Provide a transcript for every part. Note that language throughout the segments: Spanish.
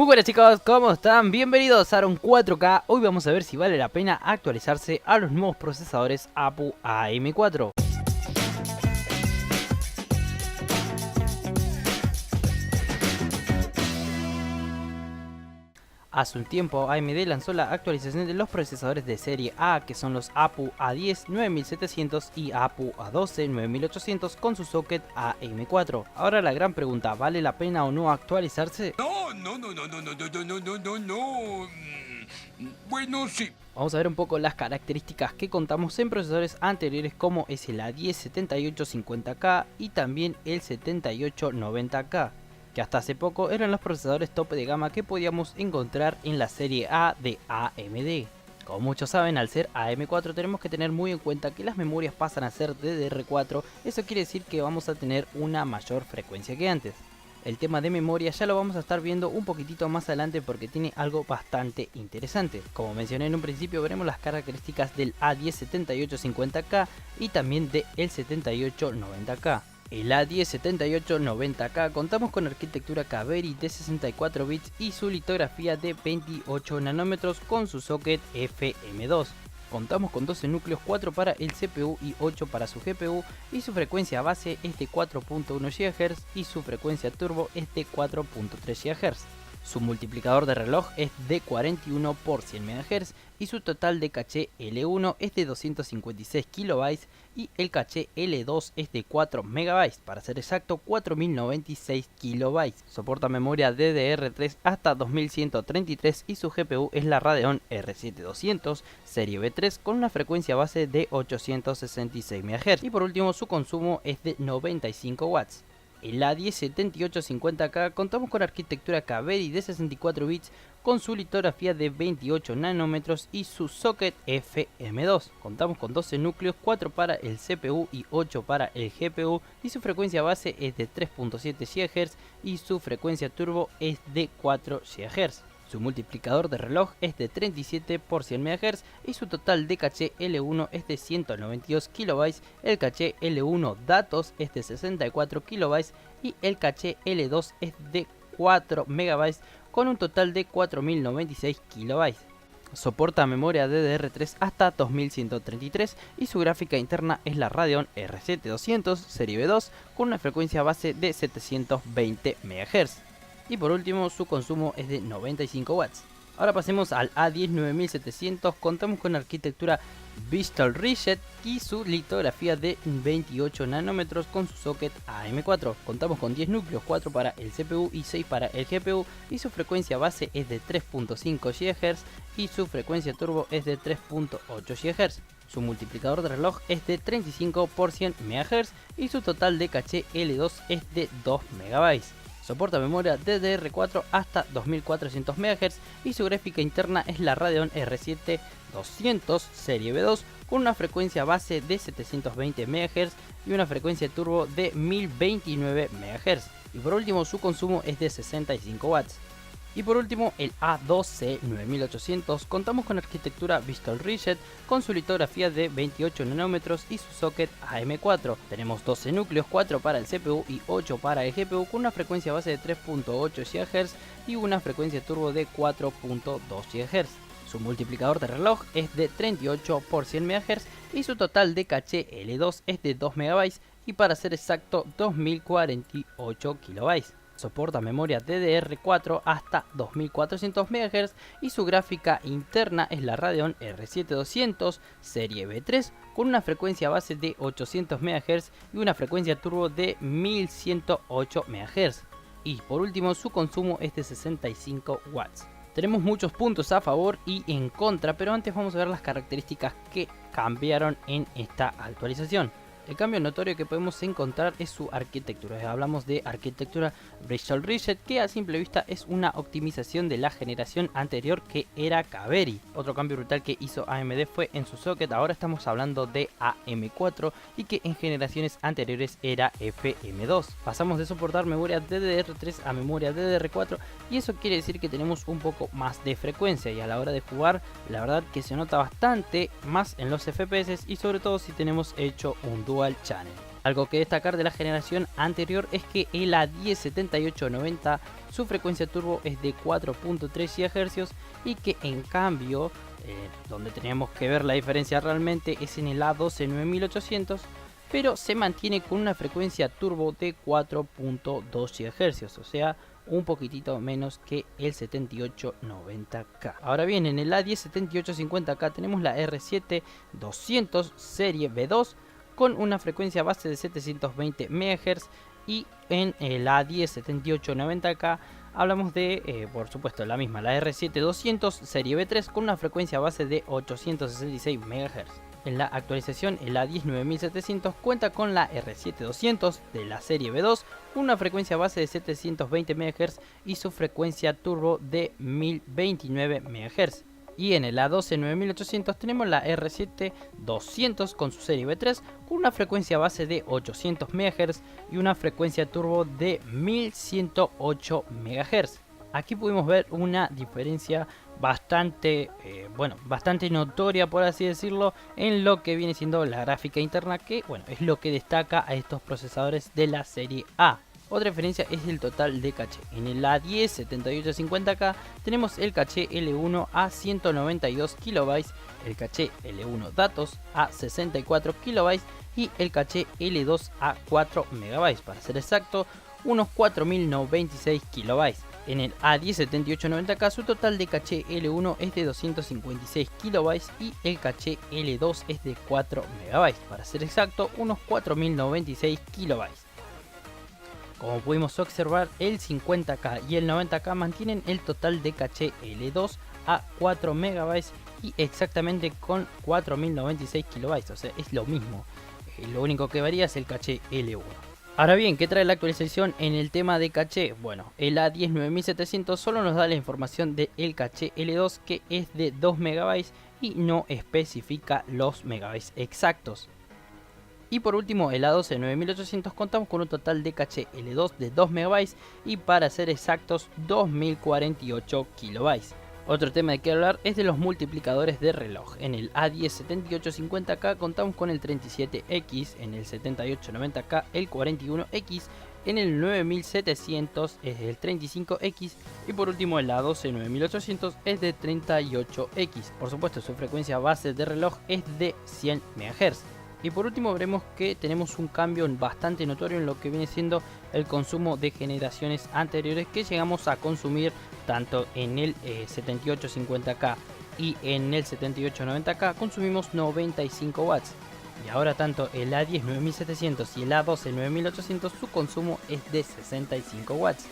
Muy buenas chicos, ¿cómo están? Bienvenidos a Aron 4K. Hoy vamos a ver si vale la pena actualizarse a los nuevos procesadores APU AM4. Hace un tiempo AMD lanzó la actualización de los procesadores de serie A, que son los APU A10 9700 y APU A12 9800 con su socket AM4. Ahora la gran pregunta, ¿vale la pena o no actualizarse? No. Bueno, sí. Vamos a ver un poco las características que contamos en procesadores anteriores, como es el A10 7850K y también el 7890K, que hasta hace poco eran los procesadores tope de gama que podíamos encontrar en la serie A de AMD. Como muchos saben, al ser AM4 tenemos que tener muy en cuenta que las memorias pasan a ser DDR4, eso quiere decir que vamos a tener una mayor frecuencia que antes. El tema de memoria ya lo vamos a estar viendo un poquitito más adelante porque tiene algo bastante interesante. Como mencioné en un principio, veremos las características del A10 7850K y también del 7890K. El A10 7890K contamos con arquitectura Kaveri de 64 bits y su litografía de 28 nanómetros con su socket FM2. Contamos con 12 núcleos, 4 para el CPU y 8 para su GPU, y su frecuencia base es de 4.1 GHz y su frecuencia turbo es de 4.3 GHz. Su multiplicador de reloj es de 41 por 100 MHz y su total de caché L1 es de 256 KB y el caché L2 es de 4 MB, para ser exacto 4096 KB. Soporta memoria DDR3 hasta 2133 y su GPU es la Radeon R7 200 serie B3 con una frecuencia base de 866 MHz, y por último su consumo es de 95 watts. El A10 7850K contamos con arquitectura Kaveri de 64 bits con su litografía de 28 nanómetros y su socket FM2. Contamos con 12 núcleos, 4 para el CPU y 8 para el GPU, y su frecuencia base es de 3.7 GHz y su frecuencia turbo es de 4 GHz. Su multiplicador de reloj es de 37 por 100 MHz y su total de caché L1 es de 192 KB, el caché L1 datos es de 64 KB y el caché L2 es de 4 MB con un total de 4096 KB. Soporta memoria DDR3 hasta 2133 y su gráfica interna es la Radeon R7 200 serie B2 con una frecuencia base de 720 MHz. Y por último su consumo es de 95 watts. Ahora pasemos al A10 9700, contamos con arquitectura Bristol Ridge y su litografía de 28 nanómetros con su socket AM4. Contamos con 10 núcleos, 4 para el CPU y 6 para el GPU, y su frecuencia base es de 3.5 GHz y su frecuencia turbo es de 3.8 GHz. Su multiplicador de reloj es de 35 por 100 MHz y su total de caché L2 es de 2 MB. Soporta memoria DDR4 hasta 2400 MHz y su gráfica interna es la Radeon R7 200 serie B2 con una frecuencia base de 720 MHz y una frecuencia turbo de 1029 MHz. Y por último su consumo es de 65 watts. Y por último el A12 9800, contamos con arquitectura Bristol Ridge con su litografía de 28 nanómetros y su socket AM4. Tenemos 12 núcleos, 4 para el CPU y 8 para el GPU con una frecuencia base de 3.8 GHz y una frecuencia turbo de 4.2 GHz. Su multiplicador de reloj es de 38 por 100 MHz y su total de caché L2 es de 2 MB y, para ser exacto, 2048 KB. Soporta memoria DDR4 hasta 2400 MHz y su gráfica interna es la Radeon R7 200 serie B3 con una frecuencia base de 800 MHz y una frecuencia turbo de 1108 MHz. Y por último su consumo es de 65 watts. Tenemos muchos puntos a favor y en contra, pero antes vamos a ver las características que cambiaron en esta actualización. El cambio notorio que podemos encontrar es su arquitectura. Hablamos de arquitectura Bristol Ridge, que a simple vista es una optimización de la generación anterior, que era Kaveri. Otro cambio brutal que hizo AMD fue en su socket. Ahora estamos hablando de AM4 y que en generaciones anteriores era FM2. Pasamos de soportar memoria DDR3 a memoria DDR4 y eso quiere decir que tenemos un poco más de frecuencia, y a la hora de jugar la verdad que se nota bastante más en los FPS y sobre todo si tenemos hecho un Dual Channel. Algo que destacar de la generación anterior es que el A107890 su frecuencia turbo es de 4.3 GHz y que en cambio, donde tenemos que ver la diferencia realmente es en el A129800, pero se mantiene con una frecuencia turbo de 4.2 GHz, o sea, un poquitito menos que el 7890K. Ahora bien, en el A107850K tenemos la R7 200 serie B2 con una frecuencia base de 720 MHz, y en el A107890K hablamos de, por supuesto, la misma, la R7 200 serie B3 con una frecuencia base de 866 MHz. En la actualización, el A19700 cuenta con la R7 200 de la serie B2 con una frecuencia base de 720 MHz y su frecuencia turbo de 1029 MHz. Y en el A129.800 tenemos la R7 200 con su serie B3 con una frecuencia base de 800 MHz y una frecuencia turbo de 1108 MHz. Aquí pudimos ver una diferencia bastante notoria, por así decirlo, en lo que viene siendo la gráfica interna, que es lo que destaca a estos procesadores de la serie A. Otra diferencia es el total de caché. En el A107850K tenemos el caché L1 a 192 KB, el caché L1 datos a 64 KB y el caché L2 a 4 MB, para ser exacto, unos 4096 KB. En el A107890K su total de caché L1 es de 256 KB y el caché L2 es de 4 MB, para ser exacto, unos 4096 KB. Como pudimos observar, el 50K y el 90K mantienen el total de caché L2 a 4 MB y exactamente con 4096 KB, o sea, es lo mismo. Lo único que varía es el caché L1. Ahora bien, ¿qué trae la actualización en el tema de caché? Bueno, el A19700 solo nos da la información del caché L2, que es de 2 MB y no especifica los megabytes exactos. Y por último, el A129.800 contamos con un total de caché L2 de 2 MB y, para ser exactos, 2048 KB. Otro tema de que hablar es de los multiplicadores de reloj. En el A107850K contamos con el 37X, en el 7890K el 41X, en el 9700 es el 35X y por último el A129.800 es de 38X. Por supuesto, su frecuencia base de reloj es de 100 MHz. Y por último veremos que tenemos un cambio bastante notorio en lo que viene siendo el consumo de generaciones anteriores, que llegamos a consumir tanto en el 7850K y en el 7890K consumimos 95 watts. Y ahora tanto el A19700 y el A129.800 su consumo es de 65 watts.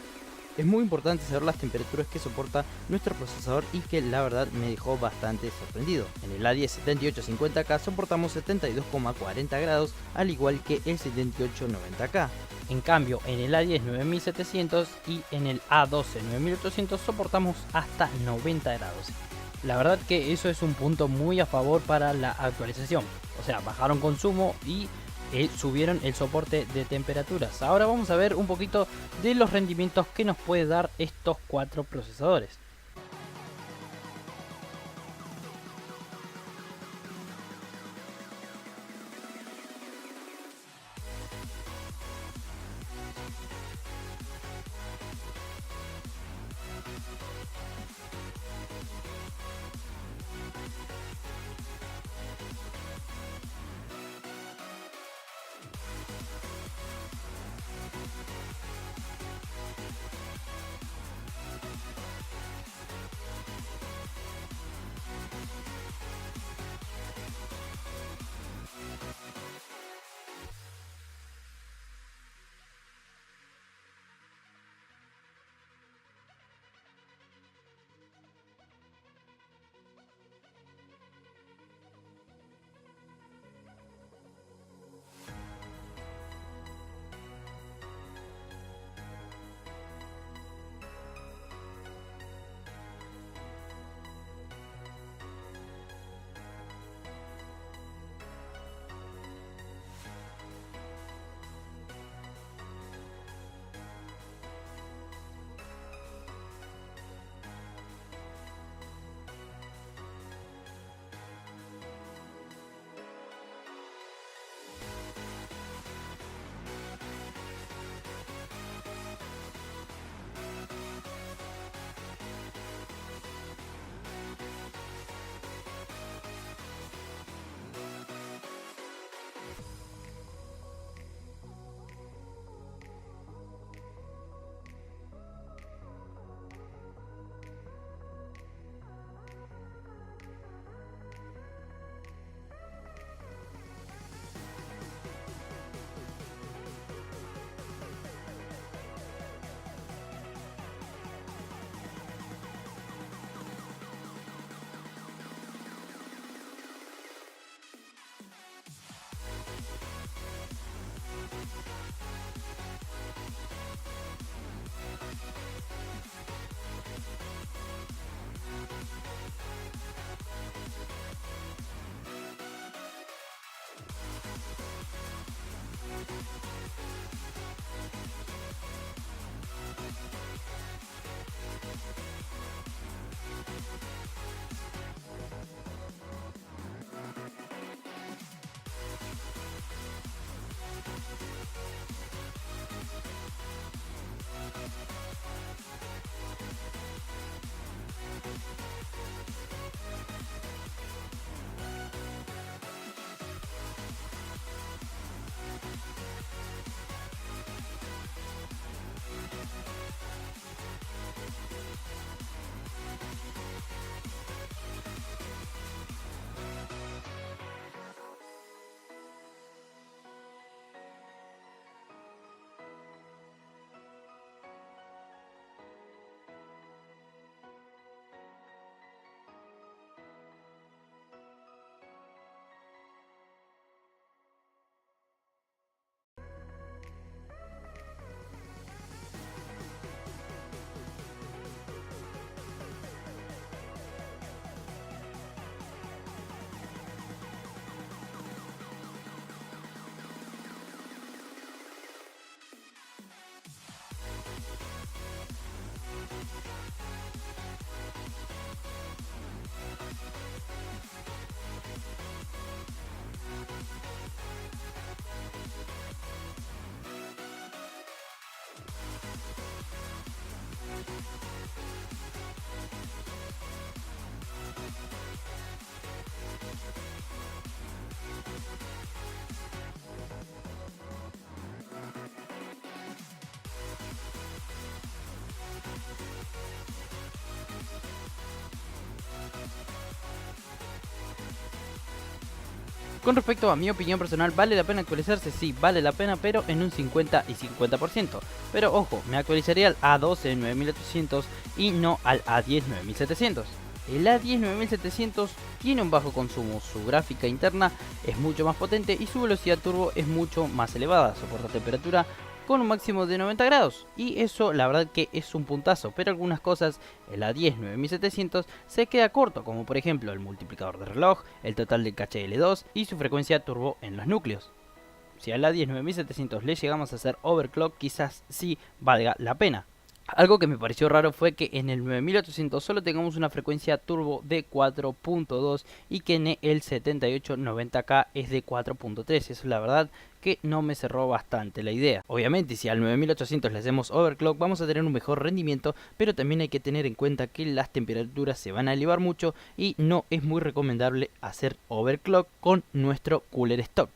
Es muy importante saber las temperaturas que soporta nuestro procesador y que la verdad me dejó bastante sorprendido. En el A17850K soportamos 72,40 grados, al igual que el 7890K. En cambio, en el A19700 y en el A129.800 soportamos hasta 90 grados. La verdad que eso es un punto muy a favor para la actualización. O sea, bajaron consumo y subieron el soporte de temperaturas. Ahora vamos a ver un poquito de los rendimientos que nos puede dar estos cuatro procesadores. Con respecto a mi opinión personal, ¿vale la pena actualizarse? Sí, vale la pena, pero en un 50 y 50%. Pero ojo, me actualizaría al A12 9800 y no al A10 9700. El A10 9700 tiene un bajo consumo, su gráfica interna es mucho más potente y su velocidad turbo es mucho más elevada, soporta temperatura con un máximo de 90 grados, y eso la verdad que es un puntazo, pero algunas cosas el A10 9700 se queda corto, como por ejemplo el multiplicador de reloj, el total del caché L2 y su frecuencia turbo en los núcleos. Si al A10 9700 le llegamos a hacer overclock, quizás sí valga la pena. Algo que me pareció raro fue que en el 9800 solo tengamos una frecuencia turbo de 4.2 y que en el 7890K es de 4.3. Eso la verdad que no me cerró bastante la idea. Obviamente si al 9800 le hacemos overclock vamos a tener un mejor rendimiento, pero también hay que tener en cuenta que las temperaturas se van a elevar mucho y no es muy recomendable hacer overclock con nuestro cooler stock.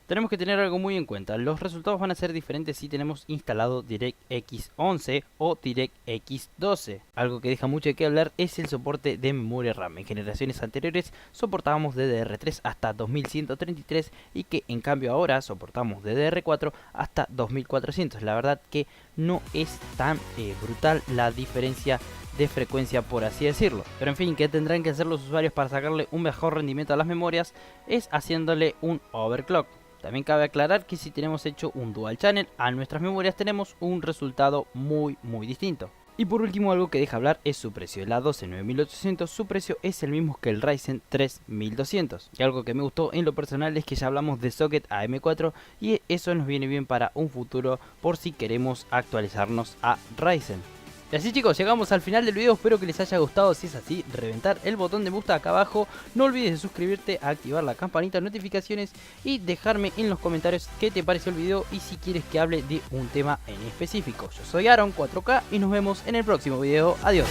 Tenemos que tener algo muy en cuenta, los resultados van a ser diferentes si tenemos instalado DirectX 11 o DirectX 12. Algo que deja mucho de qué hablar es el soporte de memoria RAM. En generaciones anteriores soportábamos DDR3 hasta 2133 y que en cambio ahora soportamos DDR4 hasta 2400. La verdad que no es tan brutal la diferencia de frecuencia, por así decirlo. Pero en fin, ¿qué tendrán que hacer los usuarios para sacarle un mejor rendimiento a las memorias? Es haciéndole un overclock. También cabe aclarar que si tenemos hecho un dual channel a nuestras memorias tenemos un resultado muy distinto. Y por último, algo que deja hablar es su precio. El A12 9800, su precio es el mismo que el Ryzen 3200. Y algo que me gustó en lo personal es que ya hablamos de socket AM4 y eso nos viene bien para un futuro por si queremos actualizarnos a Ryzen. Y así chicos, llegamos al final del video, espero que les haya gustado. Si es así, reventar el botón de me gusta acá abajo, no olvides de suscribirte, activar la campanita de notificaciones y dejarme en los comentarios qué te pareció el video y si quieres que hable de un tema en específico. Yo soy Aaron 4K y nos vemos en el próximo video, adiós.